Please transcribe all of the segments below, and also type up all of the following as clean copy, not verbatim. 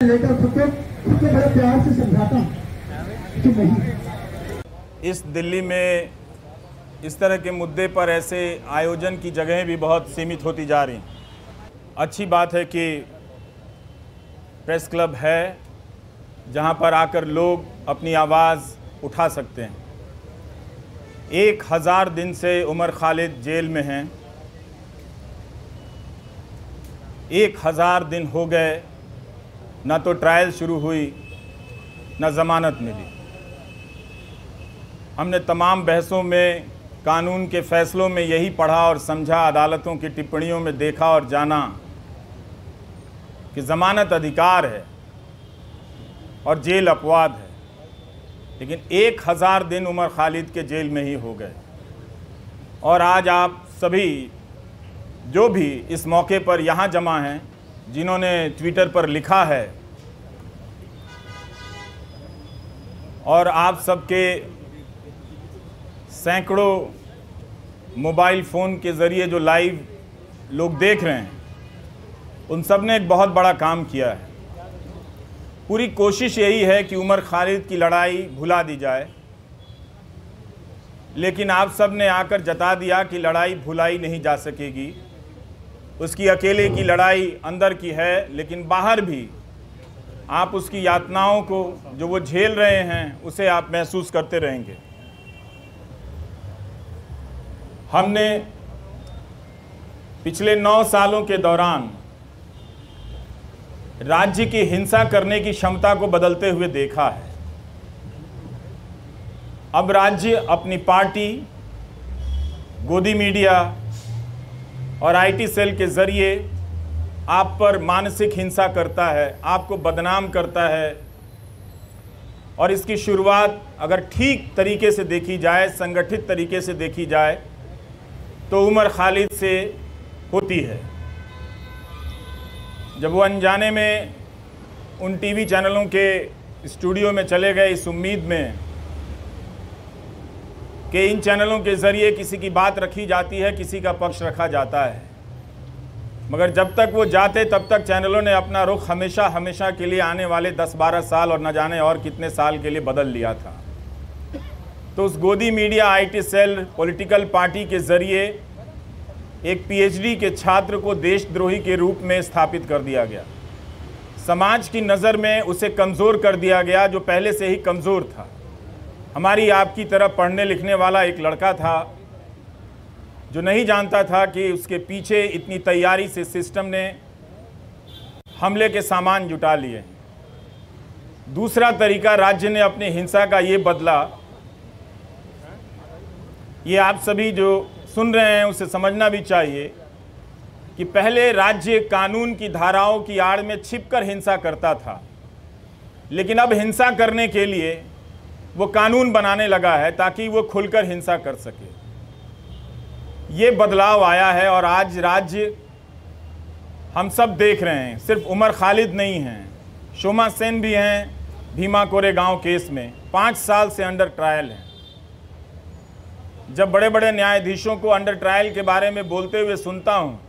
लेकर सबके बड़े प्यार से समझाता हूँ कि नहीं। इस दिल्ली में इस तरह के मुद्दे पर ऐसे आयोजन की जगहें भी बहुत सीमित होती जा रही हैं। अच्छी बात है कि प्रेस क्लब है जहां पर आकर लोग अपनी आवाज़ उठा सकते हैं। 1000 दिन से उमर खालिद जेल में हैं। 1000 दिन हो गए, ना तो ट्रायल शुरू हुई ना ज़मानत मिली। हमने तमाम बहसों में, कानून के फ़ैसलों में यही पढ़ा और समझा, अदालतों की टिप्पणियों में देखा और जाना कि ज़मानत अधिकार है और जेल अपवाद है। लेकिन 1000 दिन उमर खालिद के जेल में ही हो गए। और आज आप सभी जो भी इस मौके पर यहाँ जमा हैं, जिन्होंने ट्विटर पर लिखा है, और आप सबके सैकड़ों मोबाइल फ़ोन के ज़रिए जो लाइव लोग देख रहे हैं, उन सब ने एक बहुत बड़ा काम किया है। पूरी कोशिश यही है कि उमर खालिद की लड़ाई भुला दी जाए, लेकिन आप सब ने आकर जता दिया कि लड़ाई भुलाई नहीं जा सकेगी। उसकी अकेले की लड़ाई अंदर की है, लेकिन बाहर भी आप उसकी यातनाओं को जो वो झेल रहे हैं उसे आप महसूस करते रहेंगे। हमने पिछले 9 सालों के दौरान राज्य की हिंसा करने की क्षमता को बदलते हुए देखा है। अब राज्य अपनी पार्टी, गोदी मीडिया और आईटी सेल के ज़रिए आप पर मानसिक हिंसा करता है, आपको बदनाम करता है। और इसकी शुरुआत अगर ठीक तरीके से देखी जाए, संगठित तरीके से देखी जाए, तो उमर खालिद से होती है। जब वो अनजाने में उन टीवी चैनलों के स्टूडियो में चले गए इस उम्मीद में कि इन चैनलों के ज़रिए किसी की बात रखी जाती है, किसी का पक्ष रखा जाता है, मगर जब तक वो जाते तब तक चैनलों ने अपना रुख हमेशा हमेशा के लिए आने वाले 10-12 साल और न जाने और कितने साल के लिए बदल लिया था। तो उस गोदी media, IT cell, political party के ज़रिए एक पीएचडी के छात्र को देशद्रोही के रूप में स्थापित कर दिया गया। समाज की नज़र में उसे कमज़ोर कर दिया गया, जो पहले से ही कमज़ोर था। हमारी आपकी तरह पढ़ने लिखने वाला एक लड़का था जो नहीं जानता था कि उसके पीछे इतनी तैयारी से सिस्टम ने हमले के सामान जुटा लिए। दूसरा तरीका राज्य ने अपनी हिंसा का ये बदला। ये आप सभी जो सुन रहे हैं उसे समझना भी चाहिए कि पहले राज्य कानून की धाराओं की आड़ में छिपकर हिंसा करता था, लेकिन अब हिंसा करने के लिए वो कानून बनाने लगा है ताकि वो खुलकर हिंसा कर सके। ये बदलाव आया है और आज राज्य, हम सब देख रहे हैं, सिर्फ उमर खालिद नहीं हैं, शोमा सेन भी हैं भीमा कोरेगांव केस में, 5 साल से अंडर ट्रायल हैं। जब बड़े बड़े न्यायाधीशों को अंडर ट्रायल के बारे में बोलते हुए सुनता हूँ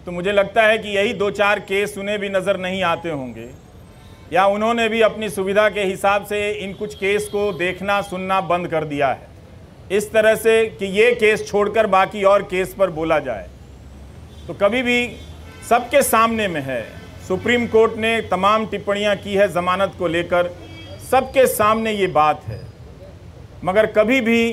तो मुझे लगता है कि यही 2-4 केस उन्हें भी नज़र नहीं आते होंगे, या उन्होंने भी अपनी सुविधा के हिसाब से इन कुछ केस को देखना सुनना बंद कर दिया है, इस तरह से कि ये केस छोड़कर बाकी और केस पर बोला जाए। तो कभी भी सबके सामने में है, सुप्रीम कोर्ट ने तमाम टिप्पणियां की है ज़मानत को लेकर, सबके सामने ये बात है, मगर कभी भी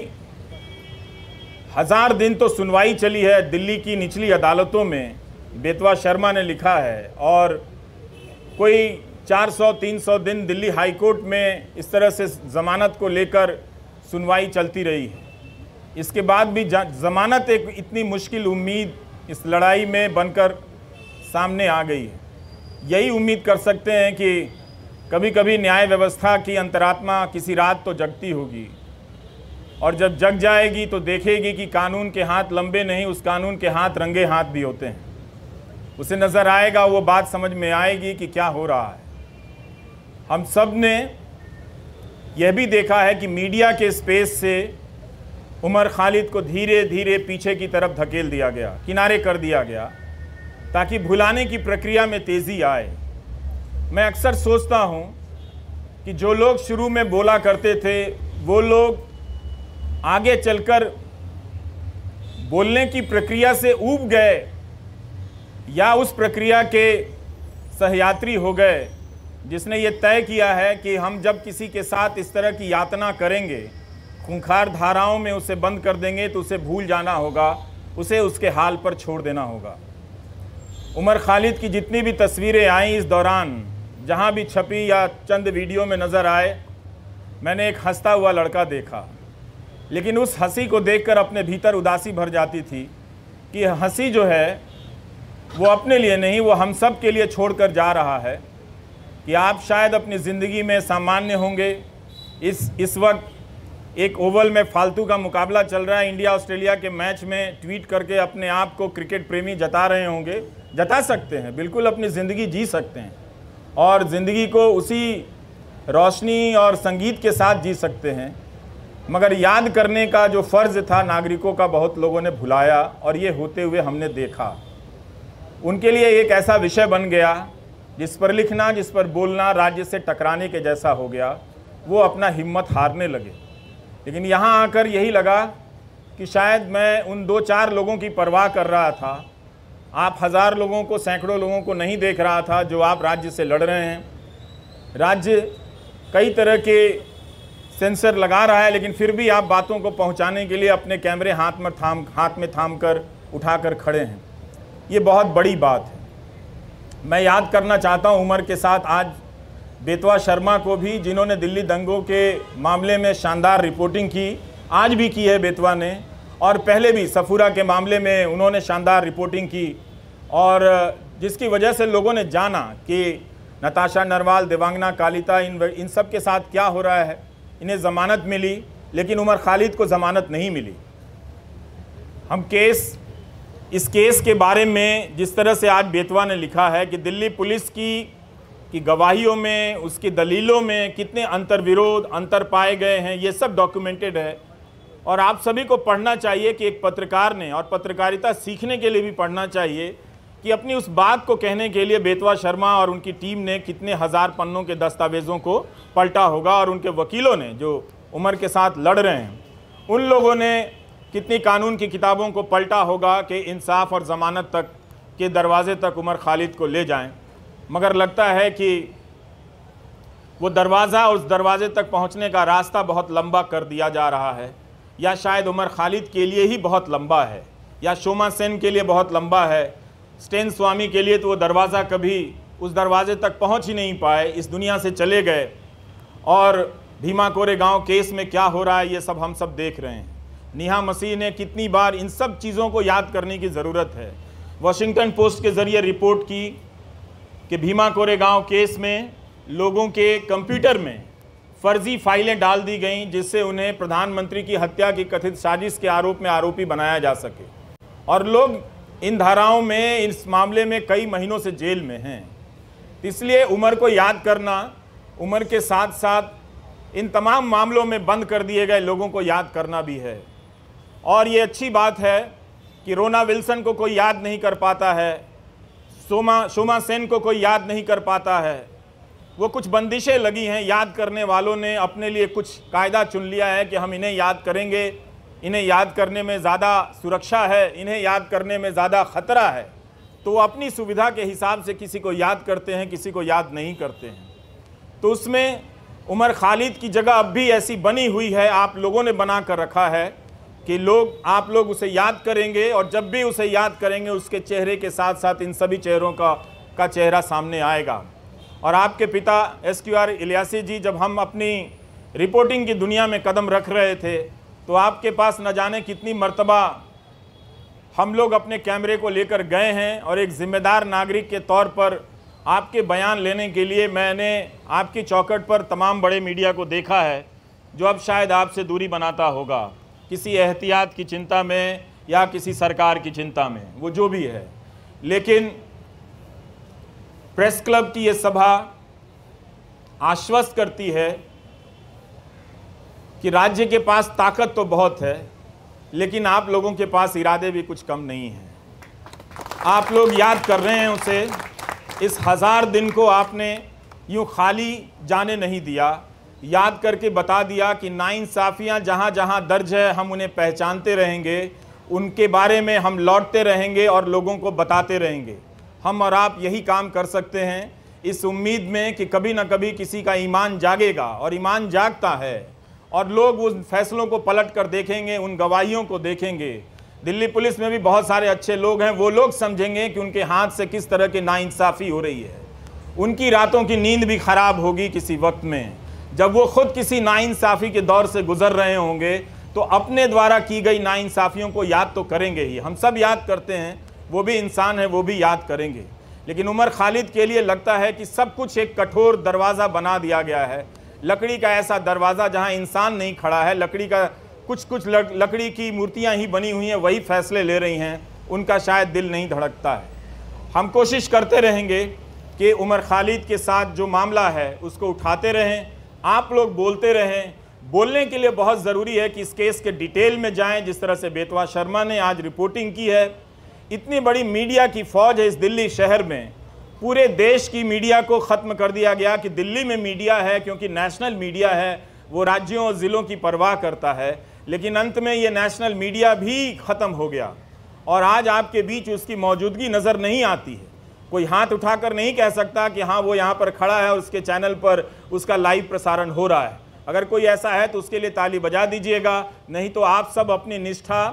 1000 दिन तो सुनवाई चली है दिल्ली की निचली अदालतों में, बेतवा शर्मा ने लिखा है, और कोई 400-300 दिन दिल्ली हाई कोर्ट में इस तरह से ज़मानत को लेकर सुनवाई चलती रही है। इसके बाद भी ज़मानत एक इतनी मुश्किल उम्मीद इस लड़ाई में बनकर सामने आ गई है। यही उम्मीद कर सकते हैं कि कभी कभी न्याय व्यवस्था की अंतरात्मा किसी रात तो जगती होगी, और जब जग जाएगी तो देखेगी कि कानून के हाथ लंबे नहीं, उस कानून के हाथ रंगे हाथ भी होते हैं। उसे नज़र आएगा, वो बात समझ में आएगी कि क्या हो रहा है। हम सब ने यह भी देखा है कि मीडिया के स्पेस से उमर खालिद को धीरे धीरे पीछे की तरफ धकेल दिया गया, किनारे कर दिया गया, ताकि भुलाने की प्रक्रिया में तेज़ी आए। मैं अक्सर सोचता हूं कि जो लोग शुरू में बोला करते थे वो लोग आगे चलकर बोलने की प्रक्रिया से ऊब गए या उस प्रक्रिया के सहयात्री हो गए जिसने ये तय किया है कि हम जब किसी के साथ इस तरह की यातना करेंगे, खूंखार धाराओं में उसे बंद कर देंगे तो उसे भूल जाना होगा, उसे उसके हाल पर छोड़ देना होगा। उमर खालिद की जितनी भी तस्वीरें आई इस दौरान, जहां भी छपी या चंद वीडियो में नज़र आए, मैंने एक हंसता हुआ लड़का देखा, लेकिन उस हंसी को देखकर अपने भीतर उदासी भर जाती थी कि हंसी जो है वो अपने लिए नहीं, वो हम सब के लिए छोड़कर जा रहा है कि आप शायद अपनी ज़िंदगी में सामान्य होंगे। इस वक्त एक ओवल में फालतू का मुकाबला चल रहा है, इंडिया ऑस्ट्रेलिया के मैच में ट्वीट करके अपने आप को क्रिकेट प्रेमी जता रहे होंगे। जता सकते हैं, बिल्कुल अपनी ज़िंदगी जी सकते हैं और ज़िंदगी को उसी रोशनी और संगीत के साथ जी सकते हैं, मगर याद करने का जो फ़र्ज़ था नागरिकों का बहुत लोगों ने भुलाया और ये होते हुए हमने देखा। उनके लिए एक ऐसा विषय बन गया जिस पर लिखना, जिस पर बोलना राज्य से टकराने के जैसा हो गया। वो अपना हिम्मत हारने लगे। लेकिन यहाँ आकर यही लगा कि शायद मैं उन 2-4 लोगों की परवाह कर रहा था। आप हज़ार लोगों को, सैकड़ों लोगों को नहीं देख रहा था जो आप राज्य से लड़ रहे हैं। राज्य कई तरह के सेंसर लगा रहा है, लेकिन फिर भी आप बातों को पहुंचाने के लिए अपने कैमरे हाथ में थाम कर उठाकर खड़े हैं। ये बहुत बड़ी बात है। मैं याद करना चाहता हूं उमर के साथ आज बेतवा शर्मा को भी, जिन्होंने दिल्ली दंगों के मामले में शानदार रिपोर्टिंग की, आज भी की है बेतवा ने, और पहले भी सफूरा के मामले में उन्होंने शानदार रिपोर्टिंग की, और जिसकी वजह से लोगों ने जाना कि नताशा नरवाल, देवांगना कालिता, इन सब के साथ क्या हो रहा है। इन्हें ज़मानत मिली, लेकिन उमर खालिद को ज़मानत नहीं मिली। हम इस केस के बारे में जिस तरह से आज बेतवा ने लिखा है कि दिल्ली पुलिस की गवाहियों में, उसकी दलीलों में कितने अंतर्विरोध, अंतर पाए गए हैं, ये सब डॉक्यूमेंटेड है। और आप सभी को पढ़ना चाहिए कि एक पत्रकार ने, और पत्रकारिता सीखने के लिए भी पढ़ना चाहिए कि अपनी उस बात को कहने के लिए बेतवा शर्मा और उनकी टीम ने कितने हज़ार पन्नों के दस्तावेज़ों को पलटा होगा, और उनके वकीलों ने जो उमर के साथ लड़ रहे हैं उन लोगों ने कितनी कानून की किताबों को पलटा होगा कि इंसाफ और ज़मानत तक के दरवाजे तक उमर खालिद को ले जाएं। मगर लगता है कि वो दरवाज़ा, उस दरवाजे तक पहुंचने का रास्ता बहुत लंबा कर दिया जा रहा है, या शायद उमर खालिद के लिए ही बहुत लंबा है, या शोमा सेन के लिए बहुत लंबा है। स्टेन स्वामी के लिए तो वो दरवाज़ा कभी उस दरवाजे तक पहुंच ही नहीं पाए, इस दुनिया से चले गए। और भीमा कोरेगांव केस में क्या हो रहा है ये सब हम सब देख रहे हैं। नेहा मसीह ने कितनी बार, इन सब चीज़ों को याद करने की ज़रूरत है। वॉशिंगटन पोस्ट के ज़रिए रिपोर्ट की कि भीमा कोरेगांव केस में लोगों के कंप्यूटर में फर्जी फाइलें डाल दी गईं जिससे उन्हें प्रधानमंत्री की हत्या की कथित साजिश के आरोप में आरोपी बनाया जा सके, और लोग इन धाराओं में, इस मामले में कई महीनों से जेल में हैं। इसलिए उमर को याद करना, उमर के साथ साथ इन तमाम मामलों में बंद कर दिए गए लोगों को याद करना भी है। और ये अच्छी बात है कि रोना विल्सन को कोई याद नहीं कर पाता है, शोमा सेन को कोई याद नहीं कर पाता है। वो कुछ बंदिशें लगी हैं, याद करने वालों ने अपने लिए कुछ कायदा चुन लिया है कि हम इन्हें याद करेंगे, इन्हें याद करने में ज़्यादा सुरक्षा है, इन्हें याद करने में ज़्यादा ख़तरा है, तो वो अपनी सुविधा के हिसाब से किसी को याद करते हैं, किसी को याद नहीं करते हैं। तो उसमें उमर खालिद की जगह अब भी ऐसी बनी हुई है, आप लोगों ने बना कर रखा है कि आप लोग उसे याद करेंगे, और जब भी उसे याद करेंगे उसके चेहरे के साथ साथ इन सभी चेहरों का चेहरा सामने आएगा। और आपके पिता SQR इलियासी जी, जब हम अपनी रिपोर्टिंग की दुनिया में कदम रख रहे थे तो आपके पास न जाने कितनी मर्तबा हम लोग अपने कैमरे को लेकर गए हैं, और एक ज़िम्मेदार नागरिक के तौर पर आपके बयान लेने के लिए मैंने आपकी चौखट पर तमाम बड़े मीडिया को देखा है जो अब शायद आपसे दूरी बनाता होगा, किसी एहतियात की चिंता में या किसी सरकार की चिंता में, वो जो भी है। लेकिन प्रेस क्लब की ये सभा आश्वस्त करती है कि राज्य के पास ताकत तो बहुत है, लेकिन आप लोगों के पास इरादे भी कुछ कम नहीं हैं। आप लोग याद कर रहे हैं उसे, इस 1000 दिन को आपने यूँ खाली जाने नहीं दिया, याद करके बता दिया कि नाइंसाफ़ियाँ जहाँ जहाँ दर्ज है हम उन्हें पहचानते रहेंगे, उनके बारे में हम लौटते रहेंगे और लोगों को बताते रहेंगे। हम और आप यही काम कर सकते हैं, इस उम्मीद में कि कभी ना कभी किसी का ईमान जागेगा, और ईमान जागता है और लोग उन फैसलों को पलट कर देखेंगे, उन गवाहियों को देखेंगे। दिल्ली पुलिस में भी बहुत सारे अच्छे लोग हैं, वो लोग समझेंगे कि उनके हाथ से किस तरह की नाइंसाफ़ी हो रही है। उनकी रातों की नींद भी खराब होगी किसी वक्त में, जब वो खुद किसी नाइंसाफ़ी के दौर से गुजर रहे होंगे, तो अपने द्वारा की गई नाइंसाफ़ियों को याद तो करेंगे ही। हम सब याद करते हैं, वो भी इंसान है, वो भी याद करेंगे। लेकिन उमर खालिद के लिए लगता है कि सब कुछ एक कठोर दरवाज़ा बना दिया गया है, लकड़ी का ऐसा दरवाज़ा जहां इंसान नहीं खड़ा है, लकड़ी का कुछ लकड़ी की मूर्तियां ही बनी हुई हैं, वही फैसले ले रही हैं, उनका शायद दिल नहीं धड़कता है। हम कोशिश करते रहेंगे कि उमर खालिद के साथ जो मामला है उसको उठाते रहें, आप लोग बोलते रहें। बोलने के लिए बहुत ज़रूरी है कि इस केस के डिटेल में जाएं, जिस तरह से बेतवा शर्मा ने आज रिपोर्टिंग की है। इतनी बड़ी मीडिया की फ़ौज है इस दिल्ली शहर में, पूरे देश की मीडिया को ख़त्म कर दिया गया कि दिल्ली में मीडिया है, क्योंकि नेशनल मीडिया है, वो राज्यों और ज़िलों की परवाह करता है। लेकिन अंत में ये नेशनल मीडिया भी ख़त्म हो गया और आज आपके बीच उसकी मौजूदगी नज़र नहीं आती है। कोई हाथ उठाकर नहीं कह सकता कि हाँ वो यहाँ पर खड़ा है और उसके चैनल पर उसका लाइव प्रसारण हो रहा है। अगर कोई ऐसा है तो उसके लिए ताली बजा दीजिएगा, नहीं तो आप सब अपनी निष्ठा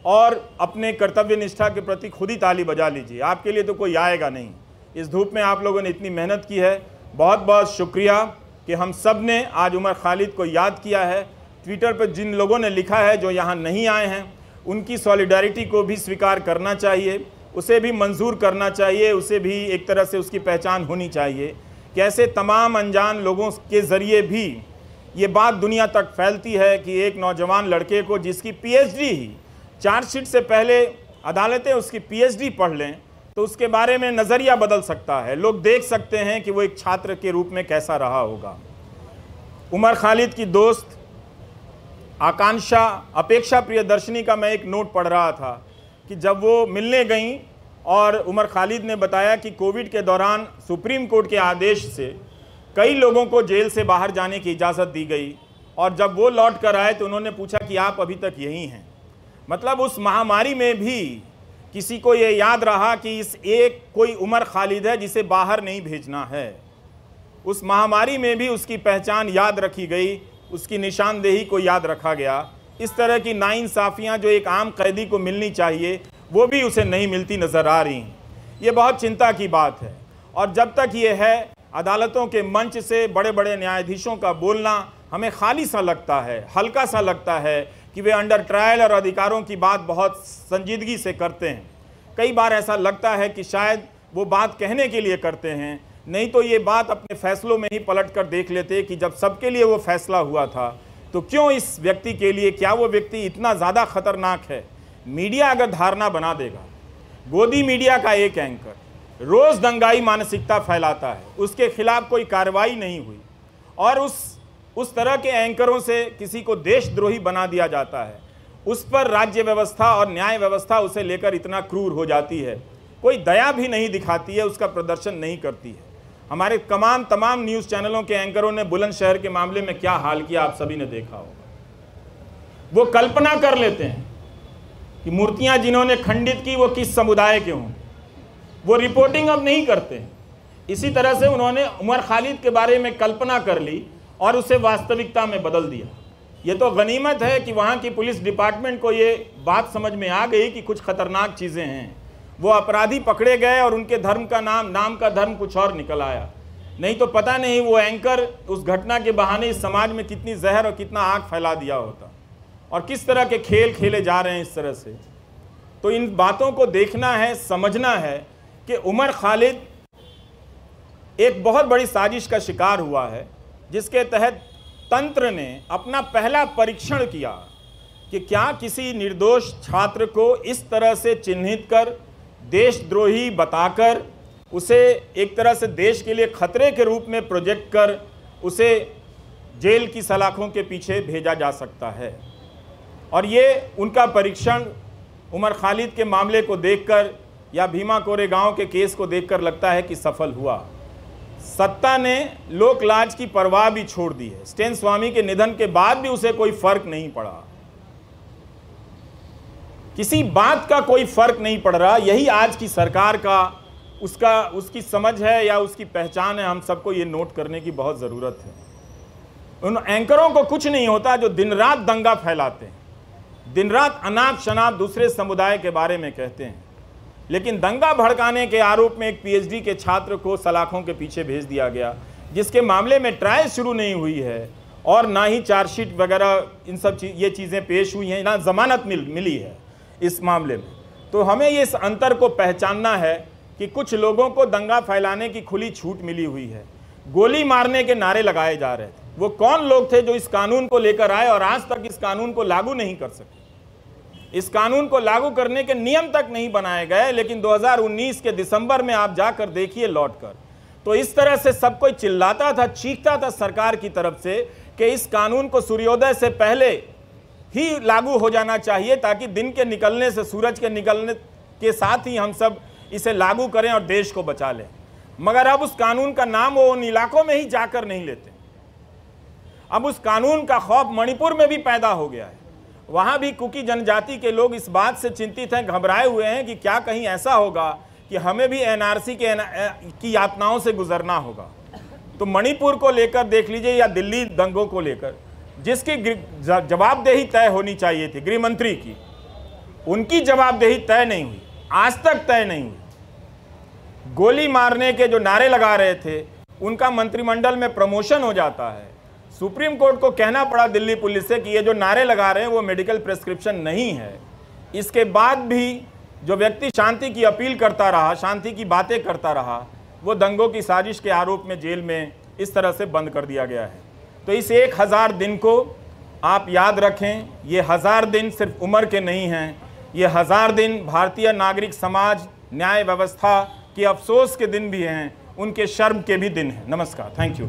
और अपने कर्तव्य निष्ठा के प्रति खुद ही ताली बजा लीजिए। आपके लिए तो कोई आएगा नहीं। इस धूप में आप लोगों ने इतनी मेहनत की है, बहुत बहुत शुक्रिया कि हम सब ने आज उमर खालिद को याद किया है। ट्विटर पर जिन लोगों ने लिखा है जो यहाँ नहीं आए हैं, उनकी सॉलिडारिटी को भी स्वीकार करना चाहिए, उसे भी मंजूर करना चाहिए, उसे भी एक तरह से उसकी पहचान होनी चाहिए। कैसे तमाम अनजान लोगों के ज़रिए भी ये बात दुनिया तक फैलती है कि एक नौजवान लड़के को, जिसकी पीएचडी ही, चार्जशीट से पहले अदालतें उसकी पीएचडी पढ़ लें तो उसके बारे में नज़रिया बदल सकता है। लोग देख सकते हैं कि वो एक छात्र के रूप में कैसा रहा होगा। उमर खालिद की दोस्त आकांक्षा अपेक्षा प्रियदर्शनी का मैं एक नोट पढ़ रहा था कि जब वो मिलने गईं और उमर खालिद ने बताया कि कोविड के दौरान सुप्रीम कोर्ट के आदेश से कई लोगों को जेल से बाहर जाने की इजाज़त दी गई, और जब वो लौट कर आए तो उन्होंने पूछा कि आप अभी तक यहीं हैं। मतलब उस महामारी में भी किसी को ये याद रहा कि इस एक कोई उमर खालिद है जिसे बाहर नहीं भेजना है। उस महामारी में भी उसकी पहचान याद रखी गई, उसकी निशानदेही को याद रखा गया। इस तरह की नाइंसाफ़ियाँ जो एक आम कैदी को मिलनी चाहिए वो भी उसे नहीं मिलती नज़र आ रही हैं। ये बहुत चिंता की बात है। और जब तक ये है, अदालतों के मंच से बड़े बड़े न्यायाधीशों का बोलना हमें खाली सा लगता है, हल्का सा लगता है कि वे अंडर ट्रायल और अधिकारों की बात बहुत संजीदगी से करते हैं। कई बार ऐसा लगता है कि शायद वो बात कहने के लिए करते हैं, नहीं तो ये बात अपने फैसलों में ही पलट कर देख लेते कि जब सबके लिए वो फैसला हुआ था तो क्यों इस व्यक्ति के लिए, क्या वो व्यक्ति इतना ज़्यादा खतरनाक है। मीडिया अगर धारणा बना देगा, गोदी मीडिया का एक एंकर रोज़ दंगाई मानसिकता फैलाता है, उसके खिलाफ कोई कार्रवाई नहीं हुई, और उस तरह के एंकरों से किसी को देशद्रोही बना दिया जाता है, उस पर राज्य व्यवस्था और न्याय व्यवस्था उसे लेकर इतना क्रूर हो जाती है, कोई दया भी नहीं दिखाती है, उसका प्रदर्शन नहीं करती है। हमारे तमाम न्यूज़ चैनलों के एंकरों ने बुलंदशहर के मामले में क्या हाल किया आप सभी ने देखा होगा। वो कल्पना कर लेते हैं कि मूर्तियां जिन्होंने खंडित की वो किस समुदाय के हों, वो रिपोर्टिंग अब नहीं करते। इसी तरह से उन्होंने उमर खालिद के बारे में कल्पना कर ली और उसे वास्तविकता में बदल दिया। ये तो गनीमत है कि वहाँ की पुलिस डिपार्टमेंट को ये बात समझ में आ गई कि कुछ खतरनाक चीज़ें हैं। वो अपराधी पकड़े गए और उनके धर्म का नाम का धर्म कुछ और निकल आया। नहीं तो पता नहीं वो एंकर उस घटना के बहाने इस समाज में कितनी जहर और कितना आग फैला दिया होता, और किस तरह के खेल खेले जा रहे हैं इस तरह से। तो इन बातों को देखना है, समझना है कि उमर खालिद एक बहुत बड़ी साजिश का शिकार हुआ है, जिसके तहत तंत्र ने अपना पहला परीक्षण किया कि क्या किसी निर्दोष छात्र को इस तरह से चिन्हित कर, देशद्रोही बताकर, उसे एक तरह से देश के लिए खतरे के रूप में प्रोजेक्ट कर उसे जेल की सलाखों के पीछे भेजा जा सकता है। और ये उनका परीक्षण उमर खालिद के मामले को देखकर या भीमा कोरेगांव के केस को देखकर लगता है कि सफल हुआ। सत्ता ने लोक लाज की परवाह भी छोड़ दी है। स्टेन स्वामी के निधन के बाद भी उसे कोई फर्क नहीं पड़ा, किसी बात का कोई फर्क नहीं पड़ रहा। यही आज की सरकार का उसकी समझ है या उसकी पहचान है। हम सबको ये नोट करने की बहुत ज़रूरत है। उन एंकरों को कुछ नहीं होता जो दिन रात दंगा फैलाते हैं, दिन रात अनाप शनाप दूसरे समुदाय के बारे में कहते हैं, लेकिन दंगा भड़काने के आरोप में एक पीएचडी के छात्र को सलाखों के पीछे भेज दिया गया, जिसके मामले में ट्रायल शुरू नहीं हुई है और ना ही चार्जशीट वगैरह इन सब ये चीज़ें पेश हुई हैं, ना जमानत मिली है इस मामले में। तो हमें ये इस अंतर को पहचानना है कि कुछ लोगों को दंगा फैलाने की खुली छूट मिली हुई है, गोली मारने के नारे लगाए जा रहे थे। वो कौन लोग थे जो इस कानून को लेकर आए और आज तक इस कानून को लागू नहीं कर सके। इस कानून को लागू करने के नियम तक नहीं बनाए गए, लेकिन 2019 के दिसंबर में आप जाकर देखिए लौटकर, तो इस तरह से सब कोई चिल्लाता था, चीखता था सरकार की तरफ से कि इस कानून को सूर्योदय से पहले ही लागू हो जाना चाहिए, ताकि दिन के निकलने से, सूरज के निकलने के साथ ही हम सब इसे लागू करें और देश को बचा लें। मगर अब उस कानून का नाम वो उन इलाकों में ही जाकर नहीं लेते। अब उस कानून का खौफ मणिपुर में भी पैदा हो गया है। वहाँ भी कुकी जनजाति के लोग इस बात से चिंतित हैं, घबराए हुए हैं कि क्या कहीं ऐसा होगा कि हमें भी एनआरसी की यातनाओं से गुजरना होगा। तो मणिपुर को लेकर देख लीजिए या दिल्ली दंगों को लेकर, जिसकी जवाबदेही तय होनी चाहिए थी गृह मंत्री की, उनकी जवाबदेही तय नहीं हुई, आज तक तय नहीं हुई। गोली मारने के जो नारे लगा रहे थे उनका मंत्रिमंडल में प्रमोशन हो जाता है। सुप्रीम कोर्ट को कहना पड़ा दिल्ली पुलिस से कि ये जो नारे लगा रहे हैं वो मेडिकल प्रिस्क्रिप्शन नहीं है। इसके बाद भी जो व्यक्ति शांति की अपील करता रहा, शांति की बातें करता रहा, वो दंगों की साजिश के आरोप में जेल में इस तरह से बंद कर दिया गया है। तो इस 1000 दिन को आप याद रखें। ये 1000 दिन सिर्फ उम्र के नहीं हैं, ये 1000 दिन भारतीय नागरिक समाज, न्याय व्यवस्था के अफसोस के दिन भी हैं, उनके शर्म के भी दिन हैं। नमस्कार, थैंक यू।